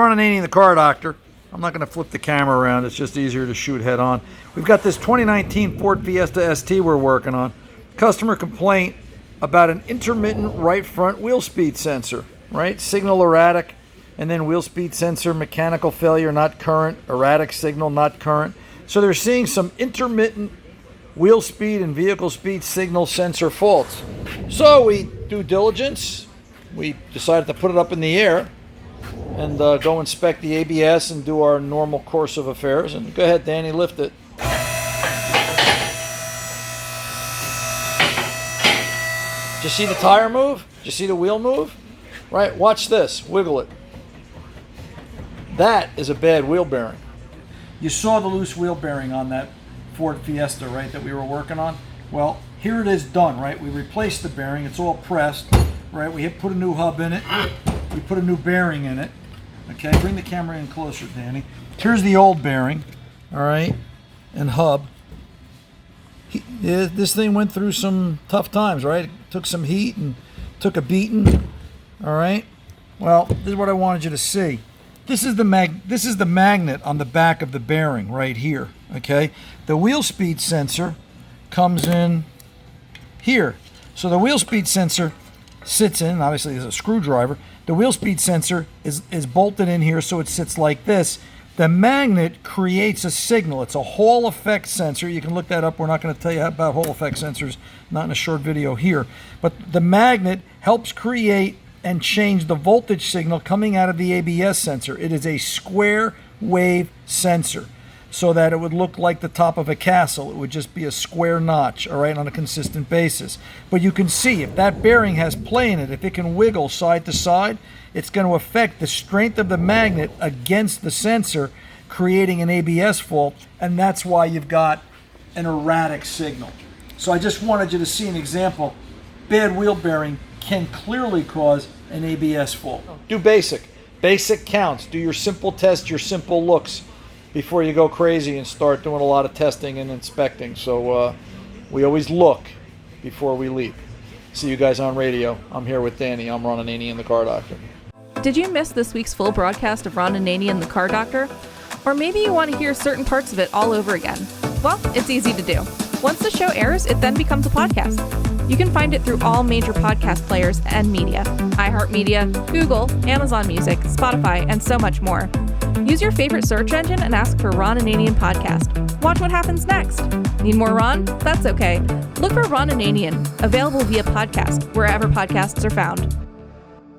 Ron Ananian, the car doctor. I'm not going to flip the camera around. It's just easier to shoot head on. We've got this 2019 Ford Fiesta ST we're working on. Customer complaint about an intermittent right front wheel speed sensor, right? Signal erratic, and then wheel speed sensor, mechanical failure, not current, erratic signal, not current. So they're seeing some intermittent wheel speed and vehicle speed signal sensor faults. So we do diligence. We decided to put it up in the air and go inspect the ABS and do our normal course of affairs. And go ahead, Danny, lift it. Did you see the tire move? Did you see the wheel move? Right, watch this, wiggle it. That is a bad wheel bearing. You saw the loose wheel bearing on that Ford Fiesta, right, that we were working on? Well, here it is done, right? We replaced the bearing, it's all pressed, right? We put a new hub in it, we put a new bearing in it. Okay, bring the camera in closer, Danny. Here's the old bearing, all right, and hub. This thing went through some tough times, right? It took some heat and took a beating, all right? Well, this is what I wanted you to see. This is the magnet on the back of the bearing right here, okay? The wheel speed sensor comes in here. So the wheel speed sensor sits in, obviously there's a screwdriver. The wheel speed sensor is bolted in here, so it sits like this. The magnet creates a signal. It's a Hall effect sensor. You can look that up. We're not going to tell you about Hall effect sensors, not in a short video here. But the magnet helps create and change the voltage signal coming out of the ABS sensor. It is a square wave sensor, so that it would look like the top of a castle. It would just be a square notch, all right, on a consistent basis. But you can see if that bearing has play in it, if it can wiggle side to side, it's going to affect the strength of the magnet against the sensor, creating an ABS fault, and that's why you've got an erratic signal. So I just wanted you to see an example. Bad wheel bearing can clearly cause an ABS fault. Do basic. Basic counts. Do your simple tests, your simple looks, before you go crazy and start doing a lot of testing and inspecting. So we always look before we leap. See you guys on radio. I'm here with Danny. I'm Ron Ananian, the car doctor. Did you miss this week's full broadcast of Ron Ananian, the car doctor? Or maybe you want to hear certain parts of it all over again. Well, it's easy to do. Once the show airs, it then becomes a podcast. You can find it through all major podcast players and media: iHeartMedia, Google, Amazon Music, Spotify, and so much more. Use your favorite search engine and ask for Ron Ananian Podcast. Watch what happens next. Need more Ron? That's okay. Look for Ron Ananian, available via podcast, wherever podcasts are found.